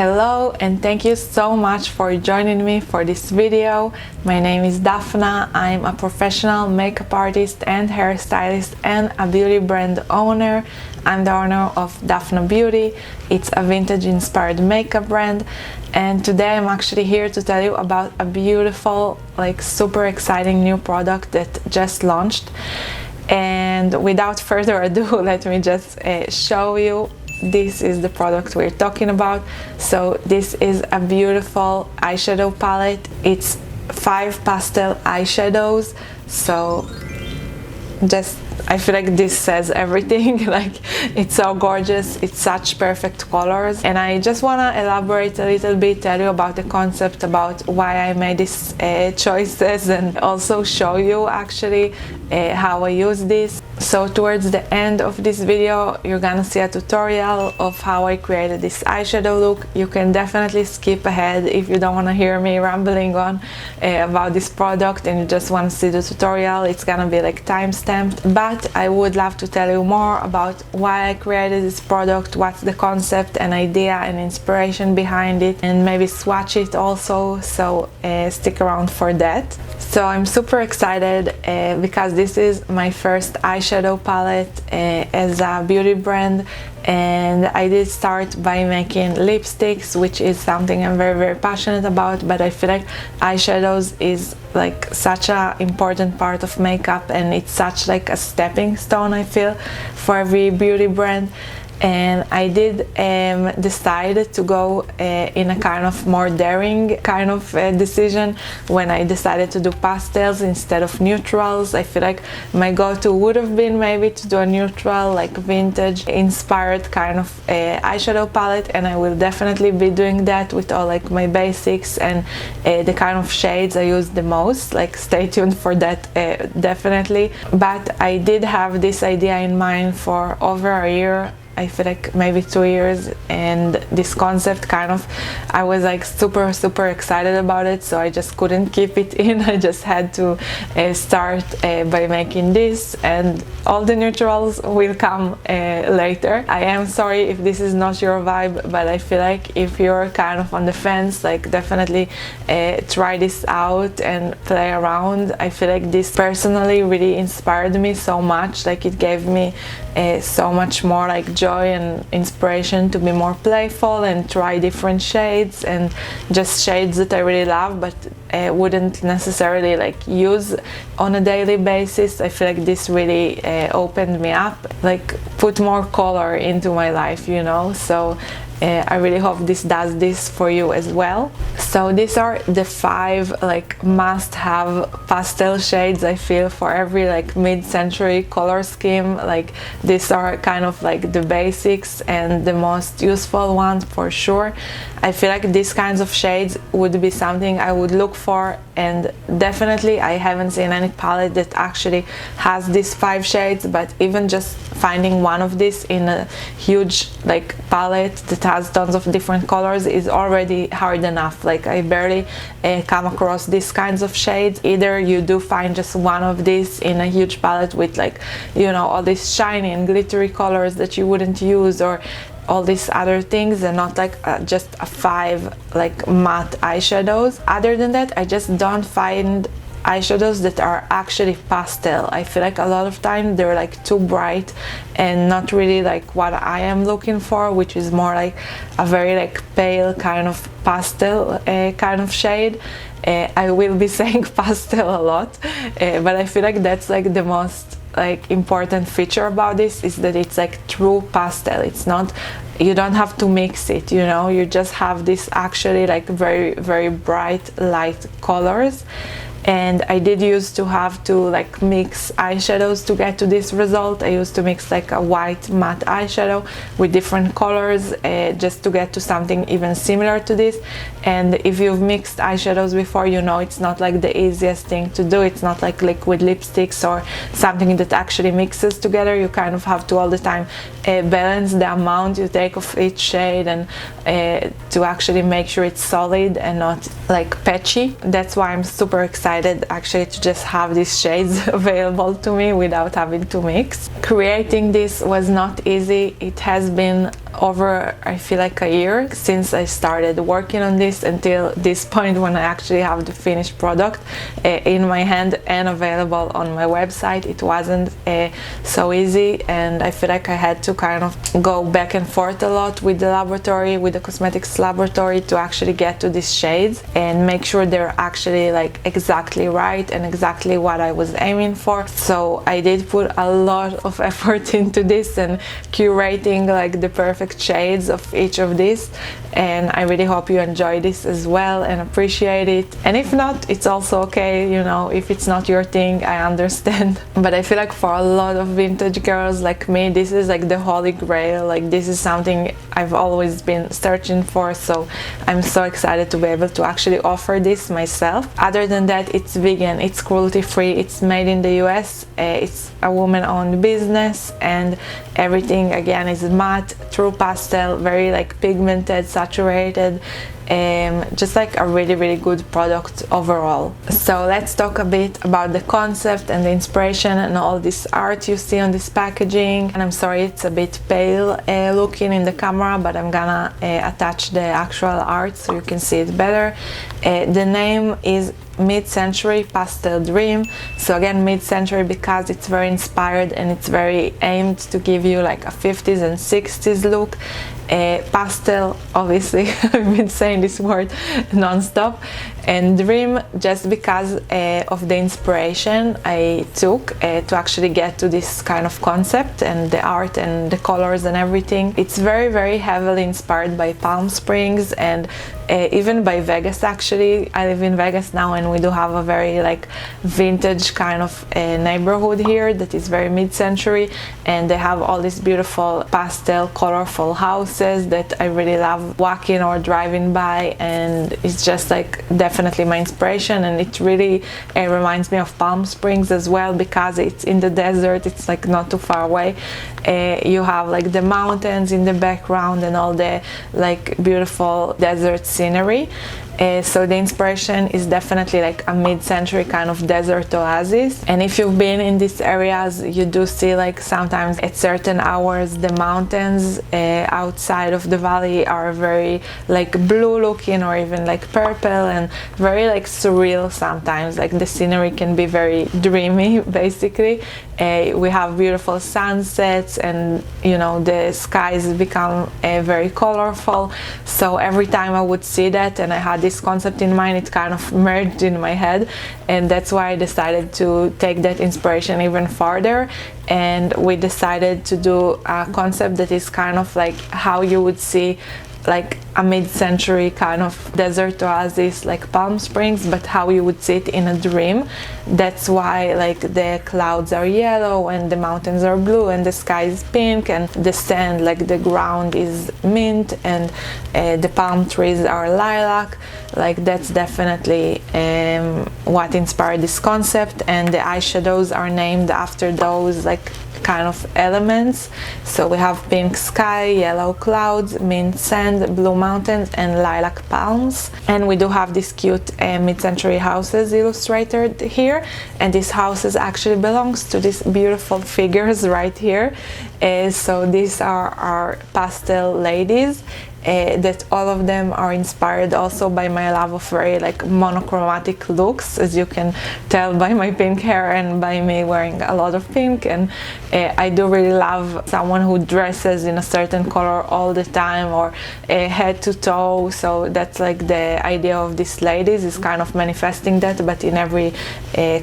Hello and thank you so much for joining me for this video. My name is Daphna. I'm a professional makeup artist and hairstylist and a beauty brand owner. I'm the owner of Daphna Beauty. It's a vintage inspired makeup brand, and today I'm actually here to tell you about a beautiful, super exciting new product that just launched. And without further ado, let me just show you. This is the product we're talking about. So this is a beautiful eyeshadow palette. It's 5 pastel eyeshadows. So I feel like this says everything. It's so gorgeous, it's such perfect colors, and I just want to elaborate a little bit, tell you about the concept, about why I made these choices, and also show you actually how I use this. So towards the end of this video you're gonna see a tutorial of how I created this eyeshadow look. You can definitely skip ahead if you don't want to hear me rambling on about this product and you just want to see the tutorial. It's gonna be time stamped, but I would love to tell you more about why I created this product, what's the concept and idea and inspiration behind it, and maybe swatch it also, so stick around for that. So I'm super excited because this is my first eyeshadow palette as a beauty brand, and I did start by making lipsticks, which is something I'm very passionate about, but I feel like eyeshadows is such a important part of makeup, and it's such a stepping stone, I feel, for every beauty brand. And I did decide to go in a kind of more daring kind of decision when I decided to do pastels instead of neutrals. I feel like my go-to would have been maybe to do a neutral, vintage inspired kind of eyeshadow palette, and I will definitely be doing that with all my basics and the kind of shades I use the most. Stay tuned for that, definitely. But I did have this idea in mind for over a year. I feel like maybe 2 years, and this concept I was super excited about it, so I just couldn't keep it in. I just had to start by making this, and all the neutrals will come later. I am sorry if this is not your vibe, but I feel like if you're kind of on the fence, definitely try this out and play around. I feel like this personally really inspired me so much. It gave me so much more joy and inspiration to be more playful and try different shades, and just shades that I really love but wouldn't necessarily use on a daily basis. I feel like this really opened me up, put more color into my life, so I really hope this does this for you as well. So these are the 5 must-have pastel shades, I feel, for every mid-century color scheme. These are kind of the basics and the most useful ones for sure. I feel like these kinds of shades would be something I would look for, and definitely I haven't seen any palette that actually has these 5 shades, but even just finding one of these in a huge palette that has tons of different colors is already hard enough. I barely come across these kinds of shades. Either you do find just one of these in a huge palette with all these shiny and glittery colors that you wouldn't use, or all these other things, and not just a 5 matte eyeshadows. Other than that, I just don't find eyeshadows that are actually pastel. I feel like a lot of times they're too bright and not really what I am looking for, which is more a very pale kind of pastel kind of shade. I will be saying pastel a lot, but I feel like that's the most important feature about this, is that it's true pastel. It's not, you don't have to mix it, you just have this actually very bright light colors. And I did used to have to mix eyeshadows to get to this result. I used to mix a white matte eyeshadow with different colors just to get to something even similar to this. And if you've mixed eyeshadows before, it's not the easiest thing to do. It's not liquid lipsticks or something that actually mixes together. You kind of have to all the time balance the amount you take of each shade, and to actually make sure it's solid and not patchy. That's why I'm super excited actually to just have these shades available to me without having to mix. Creating this was not easy. It has been over, I feel like, a year since I started working on this until this point when I actually have the finished product in my hand and available on my website. It wasn't so easy, and I feel like I had to kind of go back and forth a lot with the laboratory, with the cosmetics laboratory, to actually get to these shades and make sure they're actually like exactly right and exactly what I was aiming for. So I did put a lot of effort into this and curating like the perfect shades of each of these, and I really hope you enjoy this as well and appreciate it. And if not, it's also okay, you know, if it's not your thing, I understand. But I feel like for a lot of vintage girls like me, this is like the holy grail. Like, this is something I've always been searching for, so I'm so excited to be able to actually offer this myself. Other than that, it's vegan, it's cruelty free, it's made in the US, it's a woman-owned business, and everything again is matte, true pastel, very like pigmented, saturated, just like a really good product overall. So let's talk a bit about the concept and the inspiration and all this art you see on this packaging. And I'm sorry it's a bit pale looking in the camera, but I'm gonna attach the actual art so you can see it better. The name is Mid-Century Pastel Dream. So again, mid-century because it's very inspired and it's very aimed to give you like a 50s and 60s look. Pastel, obviously, I've been saying this word non-stop, and dream just because of the inspiration I took to actually get to this kind of concept, and the art and the colors and everything. It's very heavily inspired by Palm Springs and even by Vegas. Actually, I live in Vegas now, and we do have a very like vintage kind of neighborhood here that is very mid-century, and they have all these beautiful pastel colorful houses that I really love walking or driving by, and it's just like definitely my inspiration. And it really reminds me of Palm Springs as well, because it's in the desert, it's like not too far away. You have like the mountains in the background and all the like beautiful desert scenery. So the inspiration is definitely like a mid-century kind of desert oasis. And if you've been in these areas, you do see like sometimes at certain hours the mountains outside of the valley are very like blue looking, or even like purple, and very like surreal sometimes. Like the scenery can be very dreamy basically. We have beautiful sunsets, and you know, the skies become very colorful. So every time I would see that and I had this concept in mind, it kind of merged in my head, and that's why I decided to take that inspiration even farther. And we decided to do a concept that is kind of like how you would see like a mid-century kind of desert oasis like Palm Springs, but how you would see it in a dream. That's why like the clouds are yellow and the mountains are blue and the sky is pink, and the sand, like the ground, is mint, and the palm trees are lilac. Like that's definitely what inspired this concept, and the eyeshadows are named after those like kind of elements. So we have pink sky, yellow clouds, mint sand, blue mountains, and lilac palms. And we do have these cute mid-century houses illustrated here, and these houses actually belongs to these beautiful figures right here. So these are our pastel ladies. That all of them are inspired also by my love of very like monochromatic looks, as you can tell by my pink hair and by me wearing a lot of pink. And I do really love someone who dresses in a certain color all the time, or head to toe. So that's like the idea of these ladies, is kind of manifesting that, but in every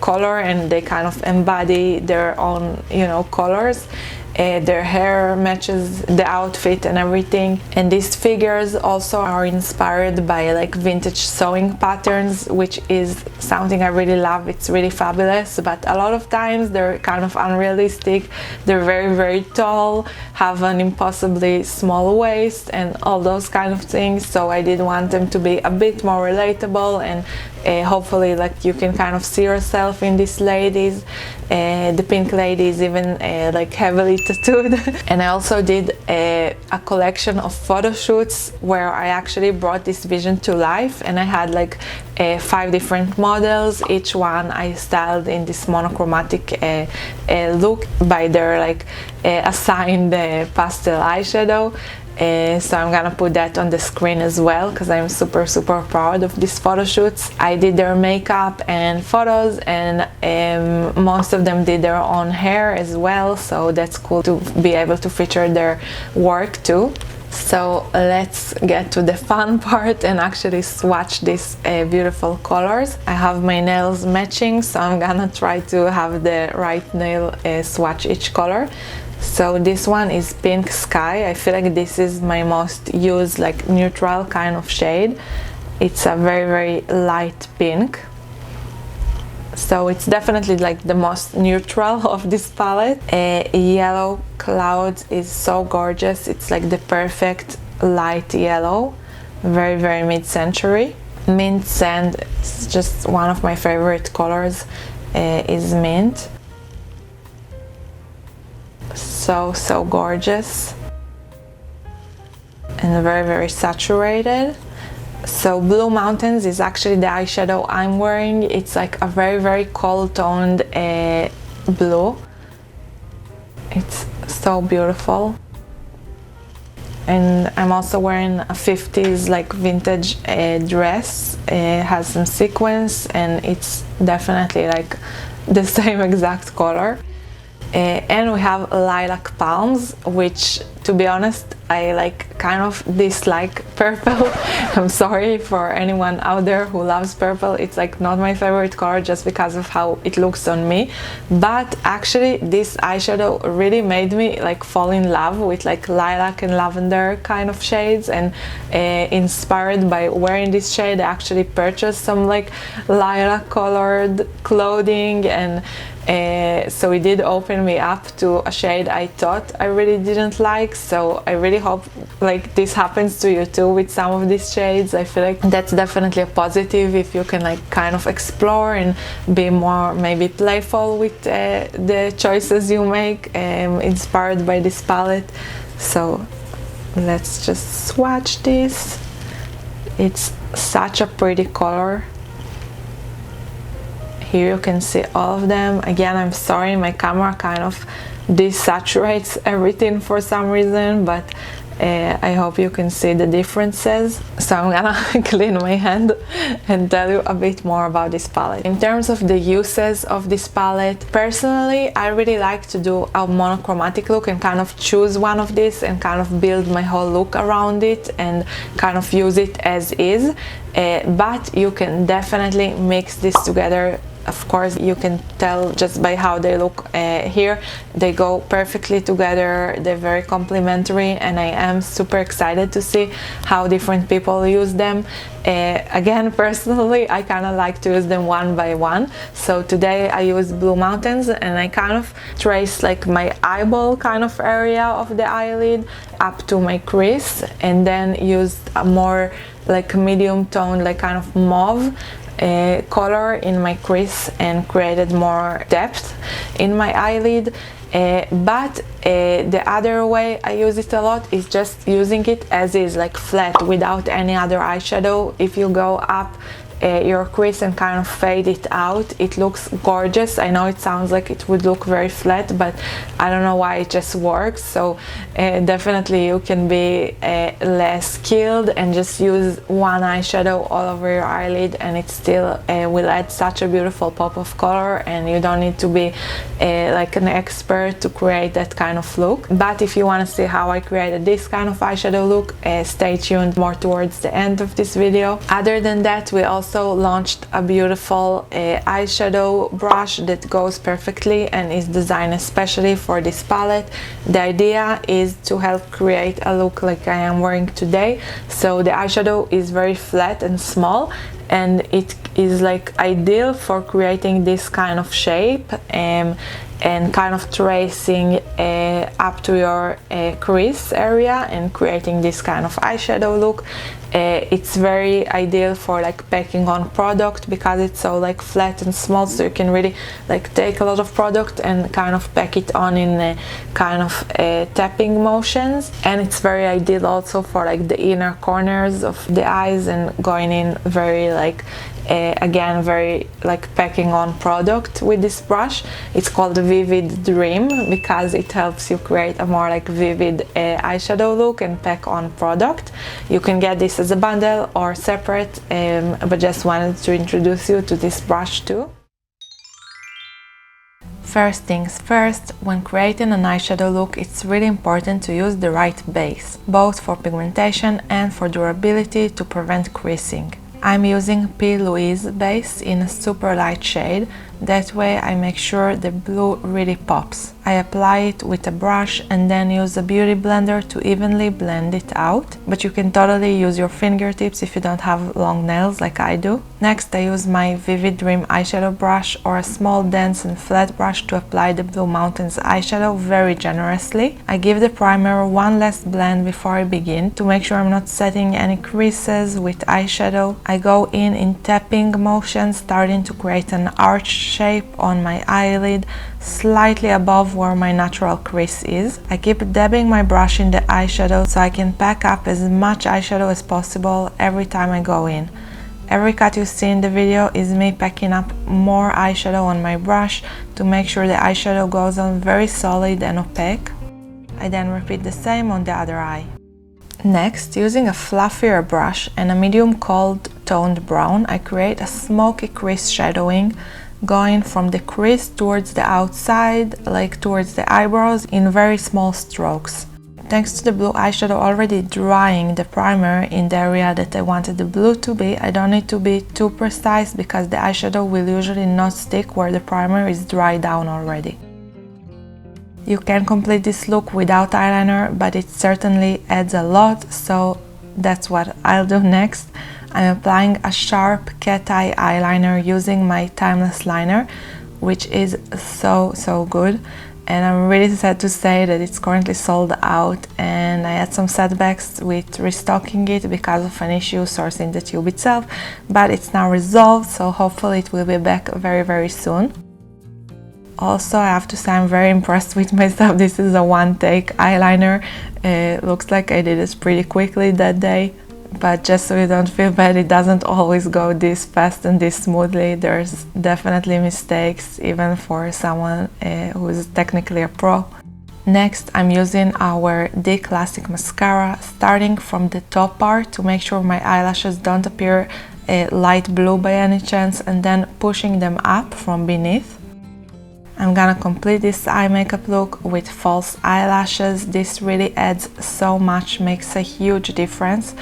color, and they kind of embody their own, you know, colors. Their hair matches the outfit and everything. And these figures also are inspired by like vintage sewing patterns, which is something I really love. It's really fabulous, but a lot of times they're kind of unrealistic. They're very tall, have an impossibly small waist, and all those kind of things. So I did want them to be a bit more relatable, and hopefully like you can kind of see yourself in these ladies. The pink lady is even like heavily tattooed. And I also did a collection of photo shoots where I actually brought this vision to life, and I had like 5 different models. Each one I styled in this monochromatic look by their like assigned pastel eyeshadow. So I'm gonna put that on the screen as well, because I'm super proud of these photo shoots. I did their makeup and photos, and most of them did their own hair as well, so that's cool to be able to feature their work too. So let's get to the fun part and actually swatch these beautiful colors. I have my nails matching, so I'm gonna try to have the right nail swatch each color. So this one is Pink Sky. I feel like this is my most used, like, neutral kind of shade. It's a very light pink. So it's definitely like the most neutral of this palette. Yellow Clouds is so gorgeous. It's like the perfect light yellow, very mid-century. Mint Sand is just one of my favorite colors, is mint. So gorgeous and very saturated. So Blue Mountains is actually the eyeshadow I'm wearing. It's like a very cold toned blue. It's so beautiful. And I'm also wearing a 50s like vintage dress. It has some sequins, and it's definitely like the same exact color. And we have Lilac Palms, which, to be honest, I like kind of dislike purple. I'm sorry for anyone out there who loves purple. It's like not my favorite color just because of how it looks on me. But actually this eyeshadow really made me like fall in love with like lilac and lavender kind of shades, and inspired by wearing this shade, I actually purchased some like lilac colored clothing, and so it did open me up to a shade I thought I really didn't like. So I really hope like this happens to you too with some of these shades. I feel like that's definitely a positive if you can like kind of explore and be more maybe playful with the choices you make, inspired by this palette. So let's just swatch this. It's such a pretty color. Here you can see all of them. Again, I'm sorry, my camera kind of desaturates everything for some reason, but I hope you can see the differences. So I'm gonna clean my hand and tell you a bit more about this palette. In terms of the uses of this palette, personally, I really like to do a monochromatic look and kind of choose one of these and kind of build my whole look around it and kind of use it as is. But you can definitely mix this together. Of course, you can tell just by how they look here. They go perfectly together, they're very complementary, and I am super excited to see how different people use them. Again, personally, I kind of like to use them one by one. So today I use Blue Mountains, and I kind of trace like my eyeball kind of area of the eyelid up to my crease, and then used a more like medium tone, like kind of mauve color in my crease, and created more depth in my eyelid. But the other way I use it a lot is just using it as is, like flat, without any other eyeshadow. If you go up your crease and kind of fade it out, it looks gorgeous. I know it sounds like it would look very flat, but I don't know why, it just works. So definitely you can be less skilled and just use one eyeshadow all over your eyelid, and it still will add such a beautiful pop of color, and you don't need to be like an expert to create that kind of look. But if you want to see how I created this kind of eyeshadow look, stay tuned more towards the end of this video. Other than that, we also launched a beautiful eyeshadow brush that goes perfectly and is designed especially for this palette. The idea is to help create a look like I am wearing today. So the eyeshadow is very flat and small, and it is like ideal for creating this kind of shape and kind of tracing up to your crease area and creating this kind of eyeshadow look. It's very ideal for like packing on product because it's so like flat and small, so you can really like take a lot of product and kind of pack it on in kind of tapping motions. And it's very ideal also for like the inner corners of the eyes and going in very like Again, very like packing on product with this brush. It's called Vivid Dream because it helps you create a more like vivid eyeshadow look and pack on product. You can get this as a bundle or separate, but just wanted to introduce you to this brush too. First things first, when creating an eyeshadow look, it's really important to use the right base, both for pigmentation and for durability to prevent creasing. I'm using P. Louise base in a super light shade, that way I make sure the blue really pops. I apply it with a brush and then use a beauty blender to evenly blend it out, but you can totally use your fingertips if you don't have long nails like I do. Next, I use my Vivid Dream eyeshadow brush or a small dense and flat brush to apply the Blue Mountains eyeshadow very generously. I give the primer one last blend before I begin to make sure I'm not setting any creases with eyeshadow. I go in tapping motion, starting to create an arch shape on my eyelid, slightly above where my natural crease is. I keep dabbing my brush in the eyeshadow so I can pack up as much eyeshadow as possible every time I go in. Every cut you see in the video is me packing up more eyeshadow on my brush to make sure the eyeshadow goes on very solid and opaque. I then repeat the same on the other eye. Next, using a fluffier brush and a medium cold toned brown, I create a smoky crease shadowing, going from the crease towards the outside, like towards the eyebrows, in very small strokes. Thanks to the blue eyeshadow already drying the primer in the area that I wanted the blue to be, I don't need to be too precise because the eyeshadow will usually not stick where the primer is dried down already. You can complete this look without eyeliner, but it certainly adds a lot, so that's what I'll do next. I'm applying a sharp cat eye eyeliner using my Timeless liner, which is so good, and I'm really sad to say that it's currently sold out, and I had some setbacks with restocking it because of an issue sourcing the tube itself, but it's now resolved, so hopefully it will be back very soon. Also, I have to say I'm very impressed with myself. This is a one-take eyeliner. Looks like I did it pretty quickly that day, but just so you don't feel bad, it doesn't always go this fast and this smoothly. There's definitely mistakes, even for someone who is technically a pro. Next, I'm using our D Classic mascara, starting from the top part to make sure my eyelashes don't appear light blue by any chance, and then pushing them up from beneath. I'm gonna complete this eye makeup look with false eyelashes. This really adds so much, makes a huge difference.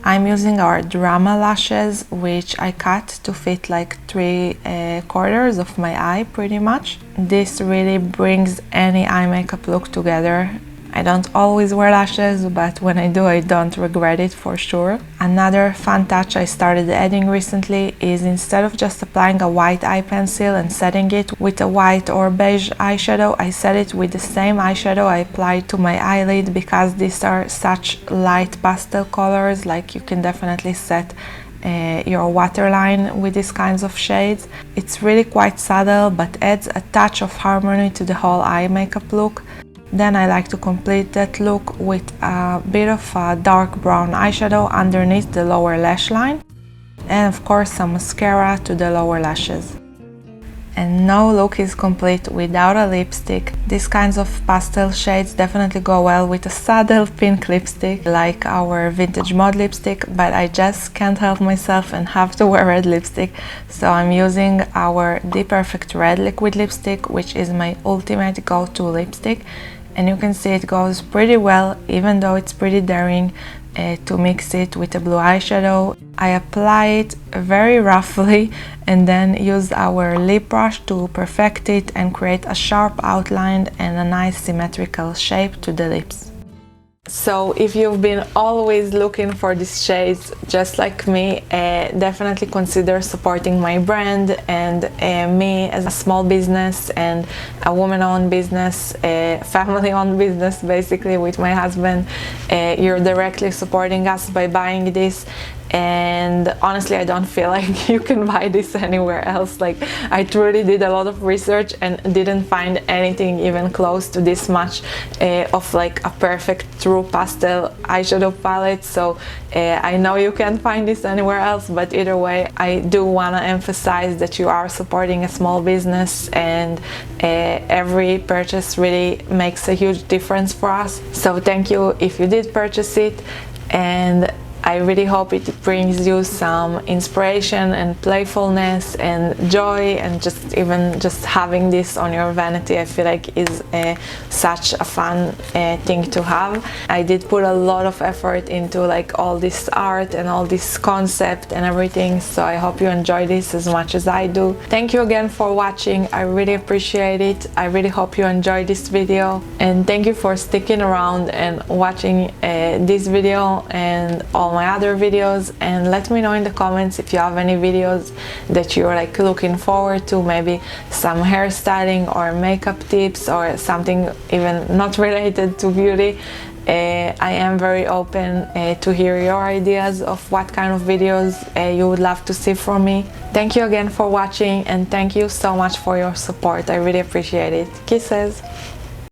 I'm using our Drama lashes, which I cut to fit like 3/4 of my eye pretty much. This really brings any eye makeup look together. I don't always wear lashes, but when I do, I don't regret it for sure. Another fun touch I started adding recently is, instead of just applying a white eye pencil and setting it with a white or beige eyeshadow, I set it with the same eyeshadow I applied to my eyelid, because these are such light pastel colors. Like, you can definitely set your waterline with these kinds of shades. It's really quite subtle, but adds a touch of harmony to the whole eye makeup look. Then I like to complete that look with a bit of a dark brown eyeshadow underneath the lower lash line, and of course some mascara to the lower lashes. And no look is complete without a lipstick. These kinds of pastel shades definitely go well with a subtle pink lipstick like our Vintage Mod lipstick, but I just can't help myself and have to wear red lipstick, so I'm using our The Perfect Red liquid lipstick, which is my ultimate go-to lipstick. And you can see it goes pretty well, even though it's pretty daring to mix it with a blue eyeshadow. I apply it very roughly and then use our lip brush to perfect it and create a sharp outline and a nice symmetrical shape to the lips. So if you've been always looking for these shades just like me, definitely consider supporting my brand and me as a small business and a woman-owned business, a family-owned business basically with my husband. You're directly supporting us by buying this, and honestly I don't feel like you can buy this anywhere else. Like, I truly did a lot of research and didn't find anything even close to this much of like a perfect true pastel eyeshadow palette. So I know you can't find this anywhere else, but either way I do want to emphasize that you are supporting a small business, and every purchase really makes a huge difference for us. So thank you if you did purchase it, and I really hope it brings you some inspiration and playfulness and joy, and just even just having this on your vanity I feel like is such a fun thing to have. I did put a lot of effort into like all this art and all this concept and everything, so I hope you enjoy this as much as I do. Thank you again for watching, I really appreciate it. I really hope you enjoyed this video, and thank you for sticking around and watching this video and all my other videos. And let me know in the comments if you have any videos that you're like looking forward to, maybe some hairstyling or makeup tips or something even not related to beauty. I am very open to hear your ideas of what kind of videos you would love to see from me. Thank you again for watching, and thank you so much for your support. I really appreciate it. Kisses!